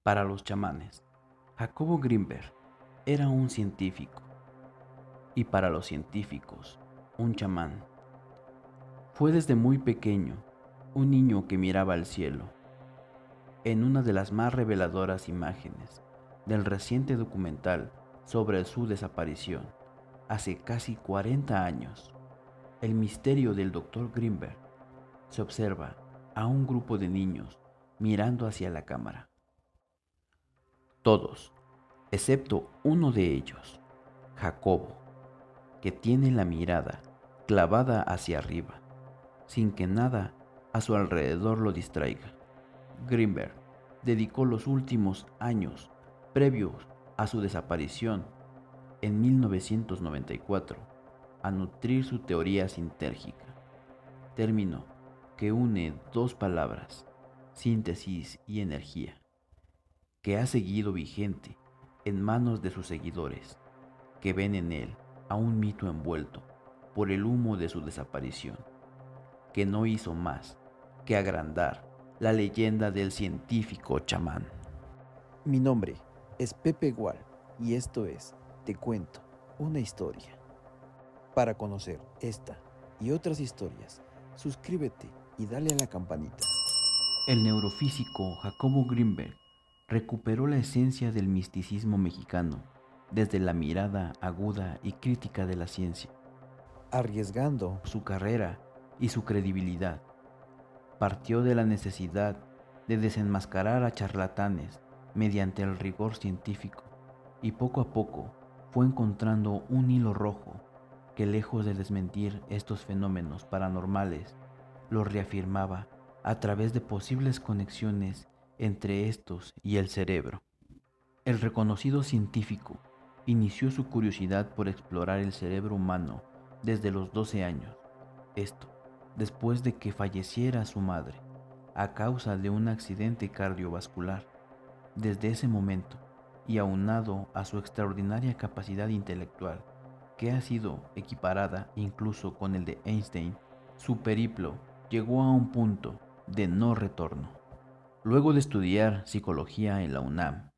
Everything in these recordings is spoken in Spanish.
Para los chamanes, Jacobo Grinberg era un científico y para los científicos, un chamán. Fue desde muy pequeño un niño que miraba al cielo. En una de las más reveladoras imágenes del reciente documental sobre su desaparición, hace casi 40 años, El misterio del Dr. Grinberg, se observa a un grupo de niños mirando hacia la cámara. Todos, excepto uno de ellos, Jacobo, que tiene la mirada clavada hacia arriba, sin que nada a su alrededor lo distraiga. Grinberg dedicó los últimos años previos a su desaparición en 1994 a nutrir su teoría sintérgica, término que une dos palabras, síntesis y energía, que ha seguido vigente en manos de sus seguidores, que ven en él a un mito envuelto por el humo de su desaparición, que no hizo más que agrandar la leyenda del científico chamán. Mi nombre es Pepe Gual y esto es Te Cuento una Historia. Para conocer esta y otras historias, suscríbete y dale a la campanita. El neurofísico Jacobo Grinberg recuperó la esencia del misticismo mexicano desde la mirada aguda y crítica de la ciencia. Arriesgando Su carrera y su credibilidad partió de la necesidad de desenmascarar a charlatanes mediante el rigor científico y poco a poco fue encontrando un hilo rojo que, lejos de desmentir estos fenómenos paranormales, los reafirmaba a través de posibles conexiones entre estos y el cerebro. El reconocido científico inició su curiosidad por explorar el cerebro humano desde los 12 años. Esto, después de que falleciera su madre a causa de un accidente cardiovascular. Desde ese momento, y aunado a su extraordinaria capacidad intelectual, que ha sido equiparada incluso con el de Einstein, su periplo llegó a un punto de no retorno. Luego de estudiar psicología en la UNAM,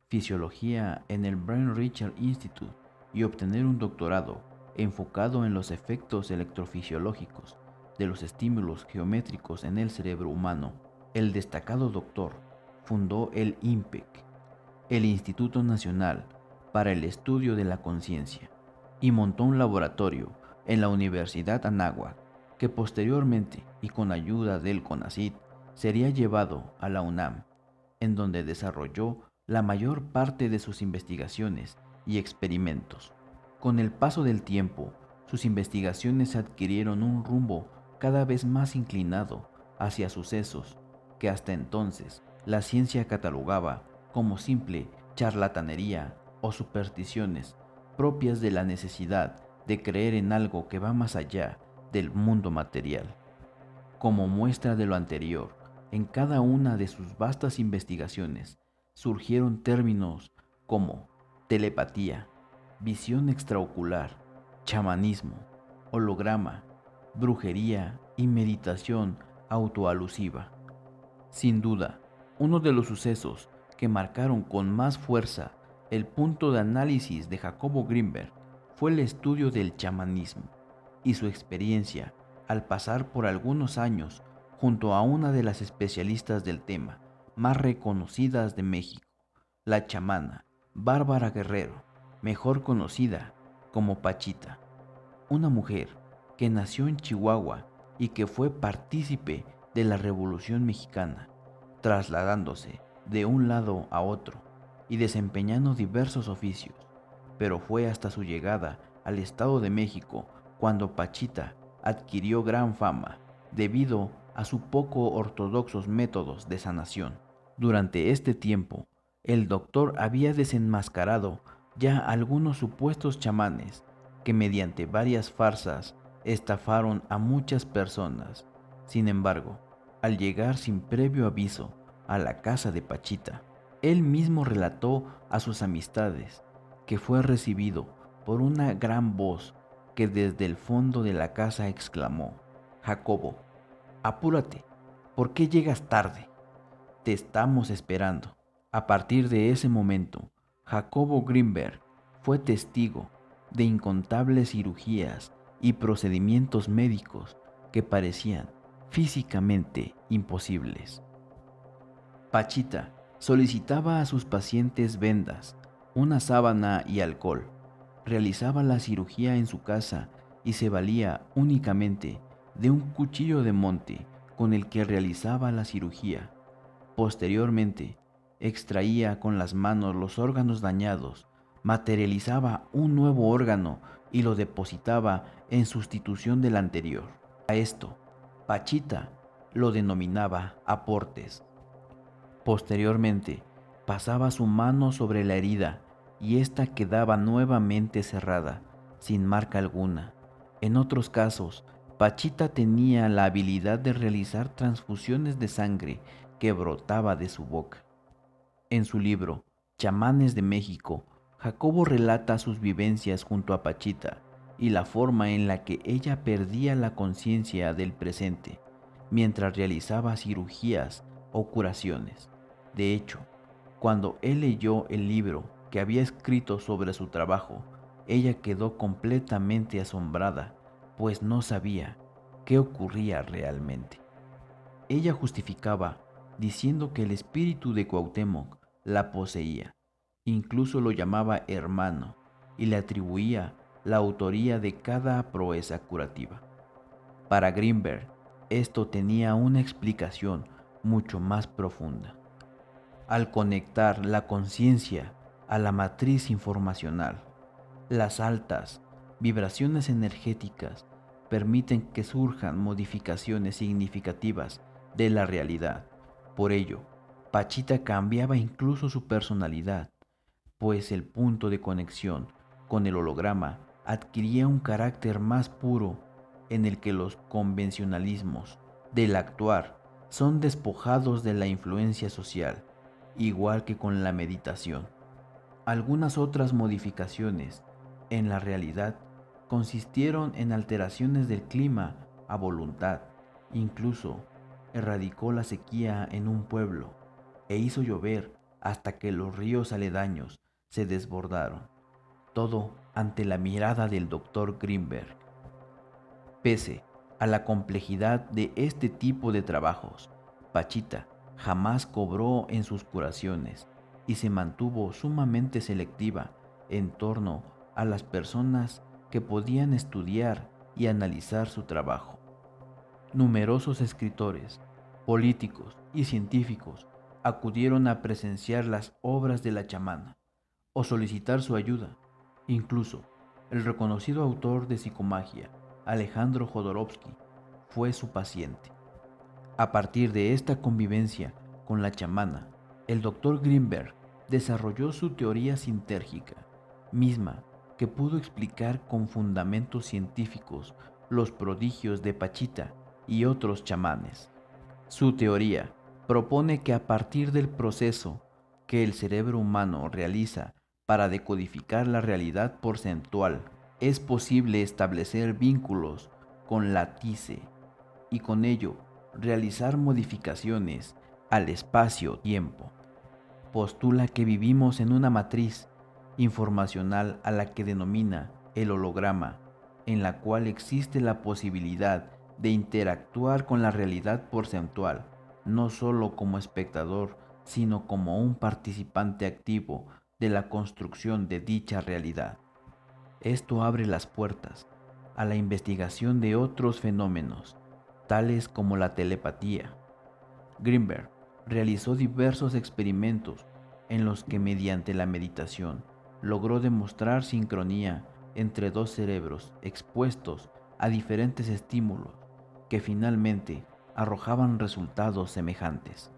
fisiología en el Brain Research Institute y obtener un doctorado enfocado en los efectos electrofisiológicos de los estímulos geométricos en el cerebro humano, el destacado doctor fundó el INPEC, el Instituto Nacional para el Estudio de la Conciencia, y montó un laboratorio en la Universidad Anáhuac, que posteriormente, y con ayuda del CONACYT, sería llevado a la UNAM, en donde desarrolló la mayor parte de sus investigaciones y experimentos. Con el paso del tiempo, sus investigaciones adquirieron un rumbo cada vez más inclinado hacia sucesos que hasta entonces la ciencia catalogaba como simple charlatanería o supersticiones propias de la necesidad de creer en algo que va más allá del mundo material. Como muestra de lo anterior, en cada una de sus vastas investigaciones surgieron términos como telepatía, visión extraocular, chamanismo, holograma, brujería y meditación autoalusiva. Sin duda, uno de los sucesos que marcaron con más fuerza el punto de análisis de Jacobo Grinberg fue el estudio del chamanismo y su experiencia al pasar por algunos años junto a una de las especialistas del tema más reconocidas de México, la chamana Bárbara Guerrero, mejor conocida como Pachita, una mujer que nació en Chihuahua y que fue partícipe de la Revolución Mexicana, trasladándose de un lado a otro y desempeñando diversos oficios, pero fue hasta su llegada al Estado de México cuando Pachita adquirió gran fama debido a sus poco ortodoxos métodos de sanación. Durante este tiempo, el doctor había desenmascarado ya algunos supuestos chamanes que mediante varias farsas estafaron a muchas personas. Sin embargo, al llegar sin previo aviso a la casa de Pachita, él mismo relató a sus amistades que fue recibido por una gran voz que desde el fondo de la casa exclamó: Jacobo, apúrate, ¿por qué llegas tarde? Te estamos esperando. A partir de ese momento, Jacobo Grinberg fue testigo de incontables cirugías y procedimientos médicos que parecían físicamente imposibles. Pachita solicitaba a sus pacientes vendas, una sábana y alcohol. Realizaba la cirugía en su casa y se valía únicamente de un cuchillo de monte con el que realizaba la cirugía. Posteriormente, extraía con las manos los órganos dañados, materializaba un nuevo órgano y lo depositaba en sustitución del anterior. A esto, Pachita lo denominaba aportes. Posteriormente, pasaba su mano sobre la herida y ésta quedaba nuevamente cerrada, sin marca alguna. En otros casos, Pachita tenía la habilidad de realizar transfusiones de sangre que brotaba de su boca. En su libro, Chamanes de México, Jacobo relata sus vivencias junto a Pachita y la forma en la que ella perdía la conciencia del presente mientras realizaba cirugías o curaciones. De hecho, cuando él leyó el libro que había escrito sobre su trabajo, ella quedó completamente asombrada, pues no sabía qué ocurría realmente. Ella justificaba diciendo que el espíritu de Cuauhtémoc la poseía, incluso lo llamaba hermano y le atribuía la autoría de cada proeza curativa. Para Grinberg, esto tenía una explicación mucho más profunda. Al conectar la conciencia a la matriz informacional, las altas vibraciones energéticas permiten que surjan modificaciones significativas de la realidad. Por ello, Pachita cambiaba incluso su personalidad, pues el punto de conexión con el holograma adquiría un carácter más puro en el que los convencionalismos del actuar son despojados de la influencia social, igual que con la meditación. Algunas otras modificaciones en la realidad consistieron en alteraciones del clima a voluntad. Incluso erradicó la sequía en un pueblo e hizo llover hasta que los ríos aledaños se desbordaron. Todo ante la mirada del doctor Grinberg. Pese a la complejidad de este tipo de trabajos, Pachita jamás cobró en sus curaciones y se mantuvo sumamente selectiva en torno a las personas que podían estudiar y analizar su trabajo. Numerosos escritores, políticos y científicos acudieron a presenciar las obras de la chamana o solicitar su ayuda. Incluso el reconocido autor de psicomagia, Alejandro Jodorowsky, fue su paciente. A partir de esta convivencia con la chamana, el doctor Grinberg desarrolló su teoría sintérgica, misma que pudo explicar con fundamentos científicos los prodigios de Pachita y otros chamanes. Su teoría propone que a partir del proceso que el cerebro humano realiza para decodificar la realidad porcentual, es posible establecer vínculos con la TICE y con ello realizar modificaciones al espacio-tiempo. Postula que vivimos en una matriz informacional a la que denomina el holograma, en la cual existe la posibilidad de interactuar con la realidad porcentual, no solo como espectador, sino como un participante activo de la construcción de dicha realidad. Esto abre las puertas a la investigación de otros fenómenos, tales como la telepatía. Grinberg realizó diversos experimentos en los que mediante la meditación logró demostrar sincronía entre dos cerebros expuestos a diferentes estímulos que finalmente arrojaban resultados semejantes.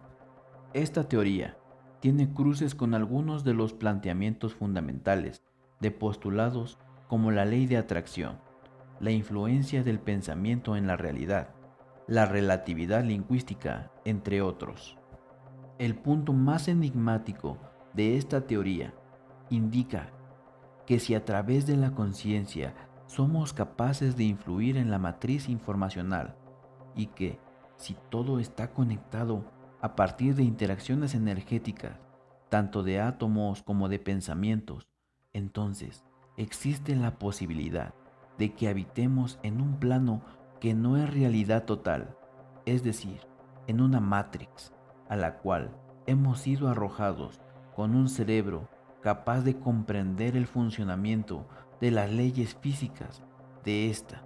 Esta teoría tiene cruces con algunos de los planteamientos fundamentales de postulados como la ley de atracción, la influencia del pensamiento en la realidad, la relatividad lingüística, entre otros. El punto más enigmático de esta teoría indica que si a través de la conciencia somos capaces de influir en la matriz informacional y que si todo está conectado a partir de interacciones energéticas, tanto de átomos como de pensamientos, entonces existe la posibilidad de que habitemos en un plano que no es realidad total, es decir, en una Matrix a la cual hemos sido arrojados con un cerebro capaz de comprender el funcionamiento de las leyes físicas de esta,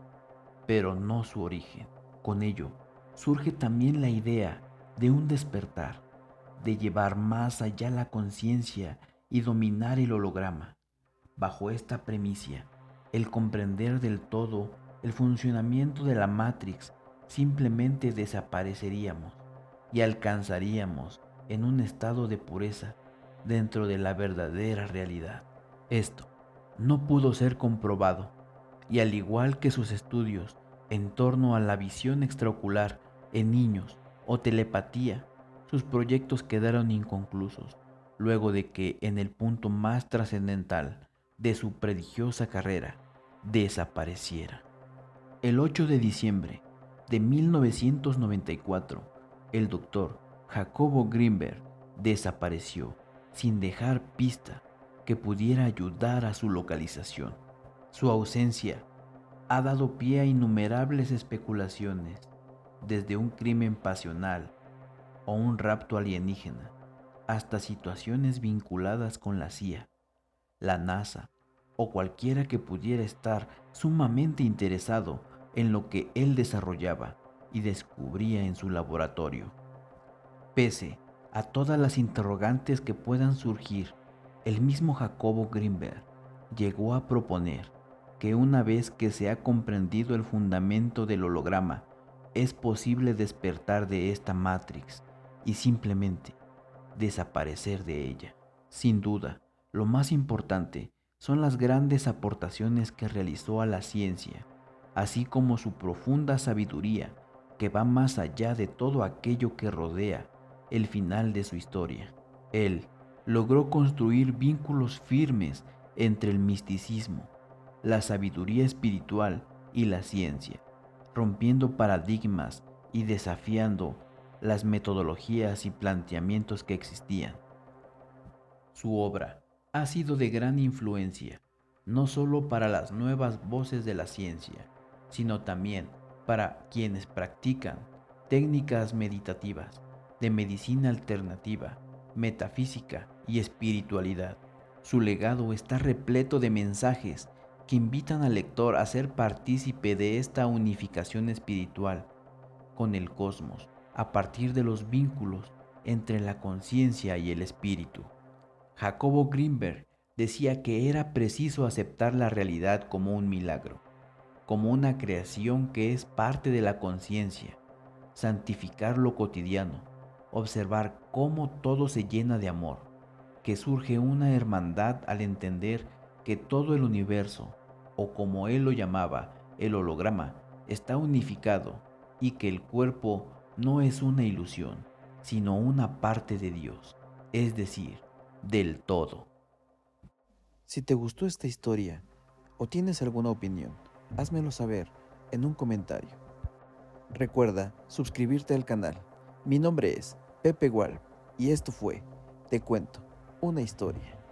pero no su origen. Con ello, surge también la idea de un despertar, de llevar más allá la conciencia y dominar el holograma. Bajo esta premisa, el comprender del todo el funcionamiento de la Matrix, simplemente desapareceríamos y alcanzaríamos en un estado de pureza dentro de la verdadera realidad. Esto no pudo ser comprobado, y al igual que sus estudios en torno a la visión extraocular en niños o telepatía, sus proyectos quedaron inconclusos luego de que en el punto más trascendental de su prodigiosa carrera desapareciera. El 8 de diciembre de 1994, el doctor Jacobo Grinberg desapareció sin dejar pista que pudiera ayudar a su localización. Su ausencia ha dado pie a innumerables especulaciones, desde un crimen pasional o un rapto alienígena, hasta situaciones vinculadas con la CIA, la NASA o cualquiera que pudiera estar sumamente interesado en lo que él desarrollaba y descubría en su laboratorio. Pese a todas las interrogantes que puedan surgir, el mismo Jacobo Grinberg llegó a proponer que una vez que se ha comprendido el fundamento del holograma, es posible despertar de esta Matrix y simplemente desaparecer de ella. Sin duda, lo más importante son las grandes aportaciones que realizó a la ciencia, así como su profunda sabiduría que va más allá de todo aquello que rodea el final de su historia. Él logró construir vínculos firmes entre el misticismo, la sabiduría espiritual y la ciencia, rompiendo paradigmas y desafiando las metodologías y planteamientos que existían. Su obra ha sido de gran influencia, no solo para las nuevas voces de la ciencia, sino también para quienes practican técnicas meditativas, de medicina alternativa, metafísica y espiritualidad. Su legado está repleto de mensajes que invitan al lector a ser partícipe de esta unificación espiritual con el cosmos a partir de los vínculos entre la conciencia y el espíritu. Jacobo Grinberg decía que era preciso aceptar la realidad como un milagro, como una creación que es parte de la conciencia, santificar lo cotidiano, observar cómo todo se llena de amor, que surge una hermandad al entender que todo el universo, o como él lo llamaba, el holograma, está unificado y que el cuerpo no es una ilusión, sino una parte de Dios, es decir, del todo. Si te gustó esta historia o tienes alguna opinión, házmelo saber en un comentario. Recuerda suscribirte al canal. Mi nombre es Pepe Gual y esto fue Te Cuento una Historia.